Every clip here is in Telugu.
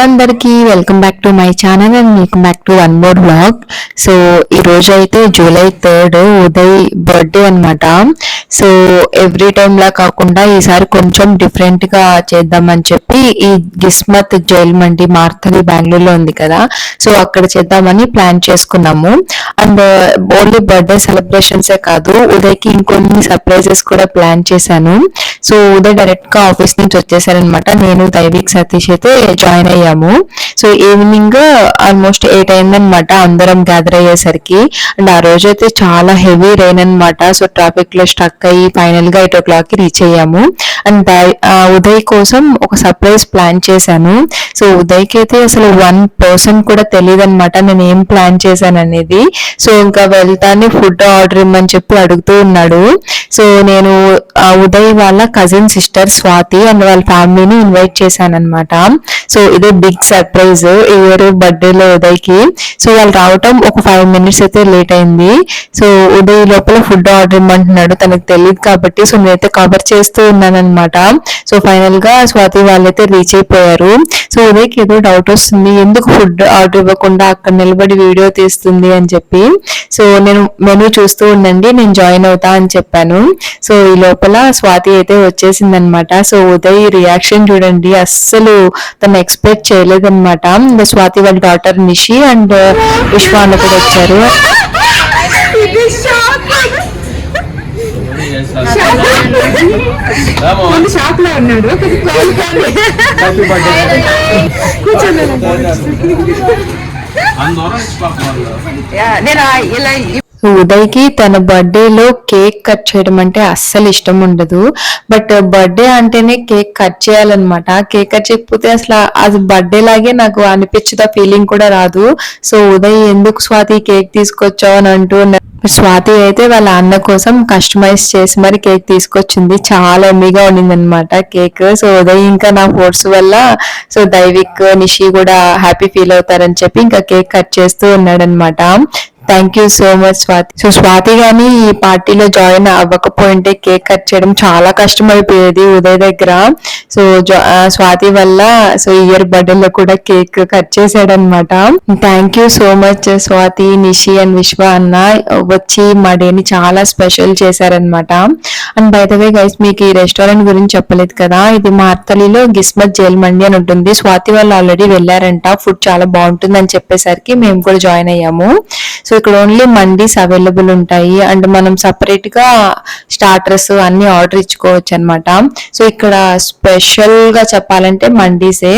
అందరికీ welcome back to my channel and welcome back to one more vlog. So ఈ రోజు అయితే జూలై 3 ఉదయ్ బర్త్డే అనమాట. సో ఎవ్రీ టైమ్ లా కాకుండా ఈసారి కొంచెం డిఫరెంట్ గా చేద్దామని చెప్పి ఈ గిస్మత్ జైల్ మండి మార్తలి బెంగళూరులో ఉంది కదా, సో అక్కడ చేద్దామని ప్లాన్ చేసుకున్నాము. అండ్ ఓన్లీ బర్త్డే సెలబ్రేషన్స్ కాదు, ఉదయ్కి ఇంకొన్ని సర్ప్రైజెస్ కూడా ప్లాన్ చేశాను. సో ఉదయ్ డైరెక్ట్ గా ఆఫీస్ నుంచి వచ్చేసారనమాట. నేను దైవిక్ సతీష్ అయితే జాయిన్ అయ్యాము. సో ఈవినింగ్ ఆల్మోస్ట్ 8 అయిందనమాట అందరం గ్యాదర్ అయ్యేసరికి. అండ్ ఆ రోజు అయితే చాలా హెవీ రెయిన్ అనమాట. సో ట్రాఫిక్ లో స్టక్ అయ్యి ఫైనల్ గా 8 o'clock కి రీచ్ అయ్యాము. అండ్ ఉదయ్ కోసం ఒక సర్ప్రైజ్ ప్లాన్ చేశాను. సో ఉదయ్కి అయితే అసలు 1% కూడా తెలియదు అనమాట నేను ఏం ప్లాన్ చేశాను అనేది. సో ఇంకా వెళ్తానే ఫుడ్ ఆర్డర్ ఇమ్మని చెప్పి అడుగుతూ ఉన్నాడు. సో నేను ఉదయ్ వాళ్ళ కజిన్ సిస్టర్ స్వాతి అండ్ వాళ్ళ ఫ్యామిలీని ఇన్వైట్ చేశాను అనమాట. సో ఇదే బిగ్ సర్ప్రైజ్ ఈ ఇయర్ బర్త్డేలో ఉదయ్కి. సో వాళ్ళు రావటం ఒక 5 minutes అయితే లేట్ అయింది. సో ఉదయ్ లోపల ఫుడ్ ఆర్డర్ ఇమ్మంటున్నాడు, తనకు తెలియదు కాబట్టి. సో నేనైతే కవర్ చేస్తూ ఉన్నాను అనమాట. సో ఫైనల్ గా స్వాతి వాళ్ళైతే రీచ్ అయిపోయారు. సో ఉదయ్కి ఏదో డౌట్ వస్తుంది, ఎందుకు ఫుడ్ ఆర్డర్ ఇవ్వకుండా అక్కడ నిలబడి వీడియో తీస్తుంది అని చెప్పి. సో నేను మెనూ చూస్తూ ఉండండి, నేను జాయిన్ అవుతా అని చెప్పాను. సో ఈ లోపల స్వాతి అయితే వచ్చేసింది అనమాట. సో ఉదయ్ రియాక్షన్ చూడండి, అస్సలు తను ఎక్స్పెక్ట్ చేయలేదన్నమాట. స్వాతి వాళ్ళ డాటర్ నిషి అండ్ విశ్వాన్ కూడా వచ్చారు. షాప్ లో ఉన్నాడు ఉదయ్కి తన బర్త్డేలో కేక్ కట్ చేయడం అంటే అస్సలు ఇష్టం ఉండదు. బట్ బర్త్డే అంటేనే కేక్ కట్ చేయాలన్నమాట. కేక్ కట్ చేయకపోతే అసలు అది బర్త్డే లాగే నాకు అనిపించదు, ఫీలింగ్ కూడా రాదు. సో ఉదయ్ ఎందుకు స్వాతి కేక్ తీసుకొచ్చావు అని అంటూ స్వాతి అయితే వాళ్ళ అన్న కోసం కస్టమైజ్ చేసి మరి కేక్ తీసుకొచ్చింది. చాలా ఎమ్మీగా ఉండింది అనమాట కేక్. సో ఉదయ్ ఇంకా నా ఫోర్స్ వల్ల సో దైవిక్ నిషి కూడా హ్యాపీ ఫీల్ అవుతారని చెప్పి ఇంకా కేక్ కట్ చేస్తూ ఉన్నాడనమాట. Thank you so much Swathi. So Swathi గాని ఈ పార్టీలో జాయిన్ అవ్వకపోయింటే కేక్ కట్ చేయడం చాలా కష్టం అయిపోయేది ఉదయ్ దగ్గర. సో స్వాతి వల్ల సో ఇయర్ బర్త్డేలో కూడా కేక్ కట్ చేసాడనమాట. Thank you so much Swathi, Nishi and Vishwa అన్న వచ్చి మా డేని చాలా స్పెషల్ చేశారనమాట. And by the way guys, మీకు ఈ రెస్టారెంట్ గురించి చెప్పలేదు కదా, ఇది మార్తలిలో గిస్మత్ జైల్ మండి అని ఉంటుంది. స్వాతి వాళ్ళు ఆల్రెడీ వెళ్ళారంట, ఫుడ్ చాలా బాగుంటుంది అని చెప్పేసరికి మేము కూడా జాయిన్ అయ్యాము. సో ఇక్కడ ఓన్లీ మండీస్ అవైలబుల్ ఉంటాయి అండ్ మనం సపరేట్ గా స్టార్టర్స్ అన్ని ఆర్డర్ ఇచ్చుకోవచ్చు అనమాట. సో ఇక్కడ స్పెషల్ గా చెప్పాలంటే మండీసే.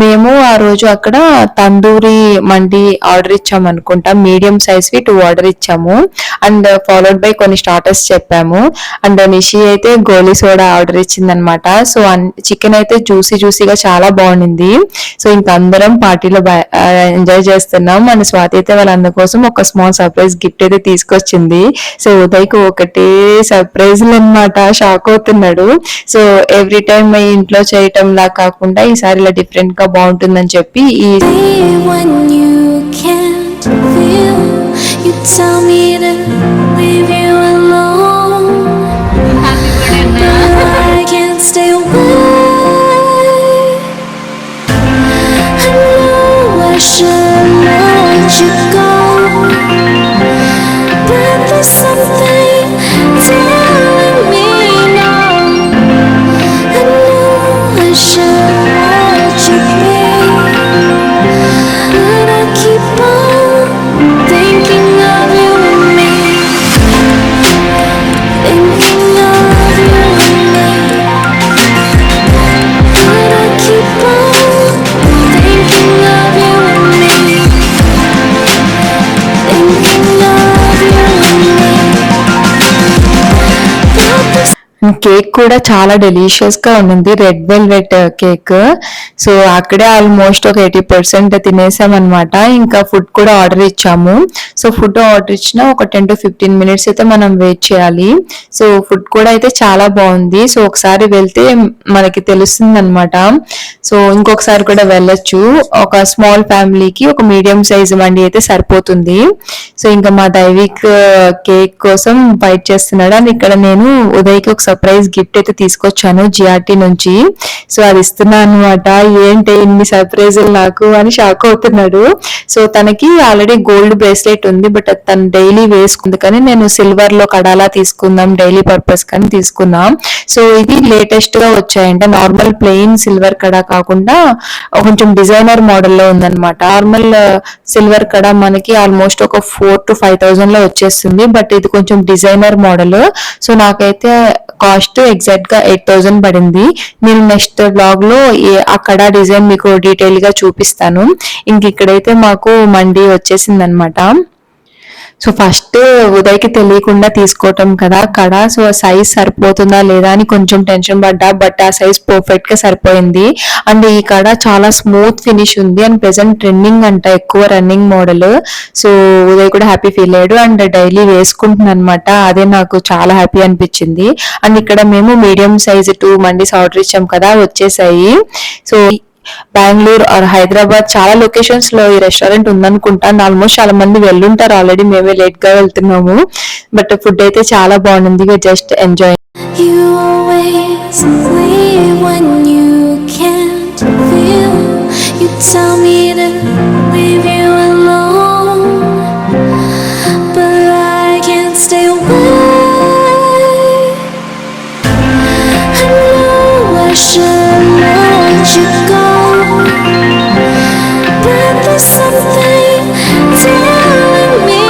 మేము ఆ రోజు అక్కడ తందూరి మండి ఆర్డర్ ఇచ్చాము అనుకుంటా, మీడియం సైజ్ వి 2 ఆర్డర్ ఇచ్చాము అండ్ ఫాలోడ్ బై కొన్ని స్టార్టర్స్ చెప్పాము. అండ్ నిషి అయితే గోలీ సోడా ఆర్డర్ ఇచ్చింది అనమాట. సో చికెన్ అయితే జ్యూసీగా చాలా బాగుండింది. సో ఇంకా అందరం పార్టీలో ఎంజాయ్ చేస్తున్నాం. అండ్ స్వాతి అయితే వాళ్ళందరి కోసం ఒక స్మాల్ సర్ప్రైజ్ గిఫ్ట్ అయితే తీసుకొచ్చింది. సో ఉదయ్కి ఒకటే సర్ప్రైజ్ అనమాట, షాక్ అవుతున్నాడు. సో ఎవ్రీ టైం మీ ఇంట్లో చేయటం లా కాకుండా ఈసారి ఇలా డిఫరెంట్ గా బాగుంటుందని చెప్పి ఈ something telling me now. I know I should let you be, but I keep on thinking of you and me, thinking of you and me, but I keep on thinking of you and me, thinking of you and me. Cake కూడా చాలా డెలిషియస్ గా ఉంది, రెడ్ వెల్వెట్ కేక్. సో అక్కడే ఆల్మోస్ట్ ఒక 80% తినేసాం అనమాట. ఇంకా ఫుడ్ కూడా ఆర్డర్ ఇచ్చాము. సో ఫుడ్ ఆర్డర్ ఇచ్చిన ఒక 10 to 15 minutes అయితే మనం వెయిట్ చేయాలి. సో ఫుడ్ కూడా అయితే చాలా బాగుంది. సో ఒకసారి వెళ్తే మనకి తెలుస్తుంది అనమాట. సో ఇంకొకసారి కూడా వెళ్ళొచ్చు. ఒక స్మాల్ ఫ్యామిలీకి ఒక మీడియం సైజ్ మండి అయితే సరిపోతుంది. సో ఇంకా మా దైవిక్ కేక్ కోసం ఫైట్ చేస్తున్నాడు. అండ్ ఇక్కడ నేను ఉదయ్కి ఒక సర్ప్రైజ్ సర్ప్రైజ్ గిఫ్ట్ అయితే తీసుకొచ్చాను జిఆర్టీ నుంచి. సో అది ఇస్తున్నా అనమాట. ఏంటి ఇన్ని సర్ప్రైజులు నాకు అని షాక్ అవుతున్నాడు. సో తనకి ఆల్రెడీ గోల్డ్ బ్రేస్లెట్ ఉంది, బట్ తను డైలీ వేసుకుంది, కానీ నేను సిల్వర్ లో కడాలా తీసుకుందాం డైలీ పర్పస్ కానీ తీసుకున్నాం. సో ఇది లేటెస్ట్ గా వచ్చాయంట. నార్మల్ ప్లెయిన్ సిల్వర్ కడా కాకుండా కొంచెం డిజైనర్ మోడల్లో ఉందన్నమాట. నార్మల్ సిల్వర్ కడా మనకి ఆల్మోస్ట్ ఒక 4,000 to 5,000 లో వచ్చేస్తుంది, బట్ ఇది కొంచెం డిజైనర్ మోడల్. సో నాకైతే కాస్ట్ ఎగ్జాక్ట్ గా 8,000 పడింది. నేను నెక్స్ట్ బ్లాగ్ లో ఆ కడా డిజైన్ మీకు డీటెయిల్ గా చూపిస్తాను. ఇంక ఇక్కడైతే మాకు మండి వచ్చేసింది అనమాట. సో ఫస్ట్ ఉదయ్కి తెలియకుండా తీసుకోవటం కదా కడ. సో సైజ్ సరిపోతుందా లేదా అని కొంచెం టెన్షన్ పడ్డా, బట్ ఆ సైజ్ పర్ఫెక్ట్ గా సరిపోయింది. అండ్ ఈ కడ చాలా స్మూత్ ఫినిష్ ఉంది అండ్ ప్రెసెంట్ ట్రెండింగ్ అంట, ఎక్కువ రన్నింగ్ మోడల్. సో ఉదయ్ కూడా హ్యాపీ ఫీల్ అయ్యాడు అండ్ డైలీ వేసుకుంటున్నాను అనమాట. అదే నాకు చాలా హ్యాపీ అనిపించింది. అండ్ ఇక్కడ మేము మీడియం సైజ్ 2 మండీస్ ఆర్డర్ ఇచ్చాం కదా, వచ్చేసాయి. సో బెంగళూరు ఆర్ హైదరాబాద్ చాలా లొకేషన్స్ లో ఈ రెస్టారెంట్ ఉందనుకుంటాను. ఆల్మోస్ట్ చాలా మంది వెళ్ళుంటారు ఆల్రెడీ, మేమే లేట్ గా వెళ్తున్నాము. బట్ ఫుడ్ అయితే చాలా బాగుంది. Just enjoy. You always leave when you can't feel. You tell me to leave you alone, but I can't stay away. I know I should let you go, but there's something telling me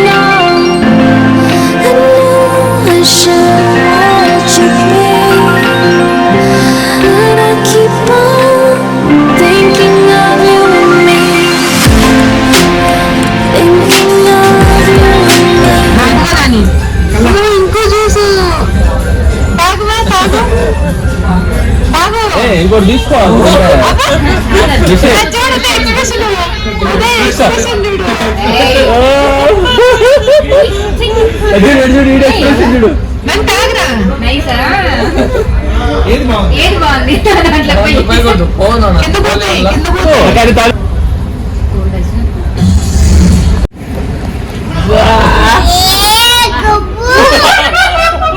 now. I know I should let you be, but I keep on thinking of you and me, thinking of you and me. రాని ఇంకో జ్యూస్ తాగువా తాగు తాగు. ఇంకోటి తీసుకో. చూడండి ఎక్స్ప్రెషన్, అదే ఎక్స్ప్రెషన్ చూడు. నన్ను తాగరా. ఏది బాగుంది? కింద పోతాయి, కింద పోతాయి.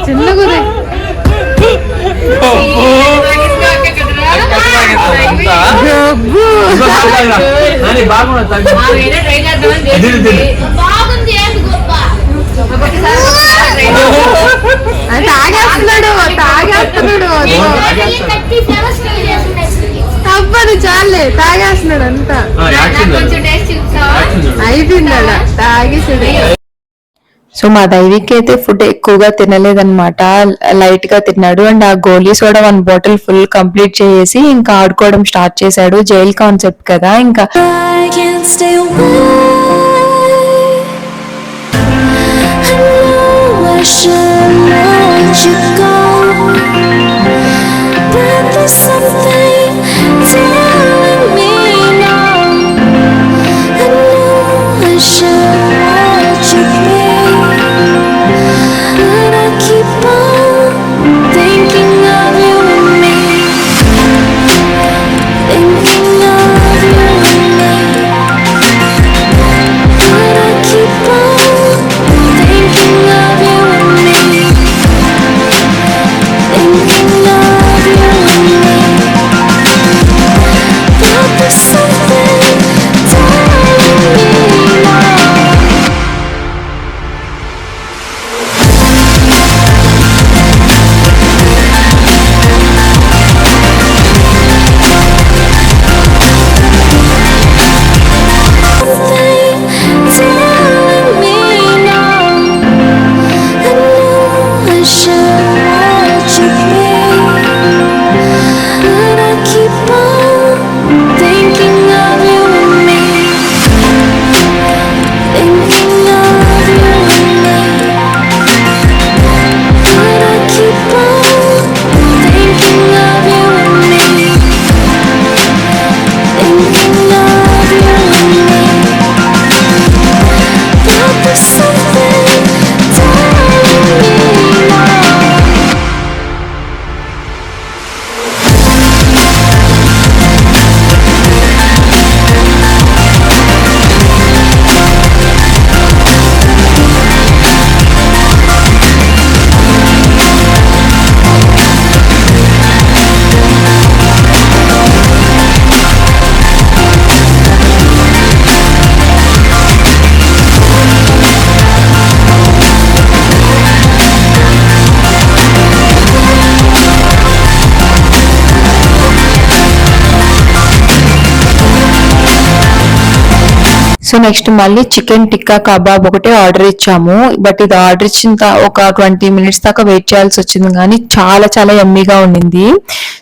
చిన్నగురే. తాగేస్తున్నాడు తాగేస్తున్నాడు. తప్పదు చాలే, తాగేస్తున్నాడు అంతా. అయిపోయిందా తాగేసాడు. సో మా దైవికి అయితే ఫుడ్ ఎక్కువగా తినలేదన్నమాట, లైట్ గా తిన్నాడు. అండ్ ఆ గోలీ సోడా 1 బాటిల్ ఫుల్ కంప్లీట్ చేసి ఇంకా ఆడుకోవడం స్టార్ట్ చేశాడు. జైల్ కాన్సెప్ట్ కదా, ఇంకా I can't stay away. I know I should let you go, but there's something telling me now. I know I should let you be, but I keep on thinking of you and me, thinking of you and me. Next మళ్ళీ చికెన్ టిక్కా కబాబ్ ఒకటే ఆర్డర్ ఇచ్చాము. బట్ ఇది ఆర్డర్ ఇచ్చిన ఒక 20 మినిట్స్ దాకా వెయిట్ చేయాల్సి వచ్చింది, కానీ చాలా చాలా యమ్మీగా ఉండింది.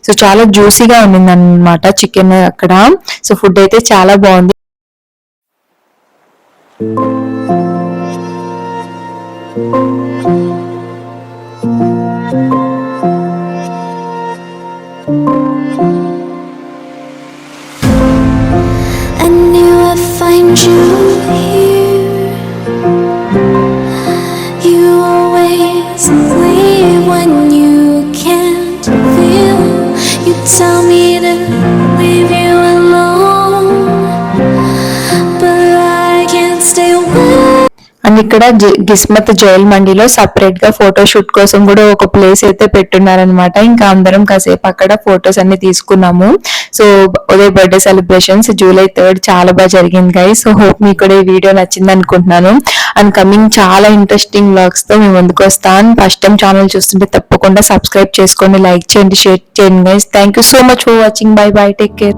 సో చాలా జ్యూసీగా ఉండింది అన్నమాట చికెన్ అక్కడ. సో ఫుడ్ అయితే చాలా బాగుంది. I knew I'd find you here. You always leave when you can't feel. You tell me to leave you alone, but I can't stay away. And ఇక్కడ గిస్మత్ జైల్ మండిలో సపరేట్ గా ఫోటో షూట్ కోసం కూడా ఒక ప్లేస్ అయితే పెట్టున్నారనమాట. ఇంకా అందరం కాసేపు అక్కడ ఫొటోస్ అన్ని తీసుకున్నాము. So Uday birthday celebrations July 3rd చాలా బాగా జరిగింది గైస్. సో హోప్ మీకు కూడా ఈ వీడియో నచ్చింది అనుకుంటున్నాను. అండ్ కమింగ్ చాలా ఇంట్రెస్టింగ్ వ్లాగ్స్ తో మేము ముందుకు వస్తాను. ఫస్ట్ టైం ఛానల్ చూస్తుంటే తప్పకుండా సబ్స్క్రైబ్ చేసుకోండి, లైక్ చేయండి, షేర్ చేయండి guys. Thank you so much for watching. By by, take care.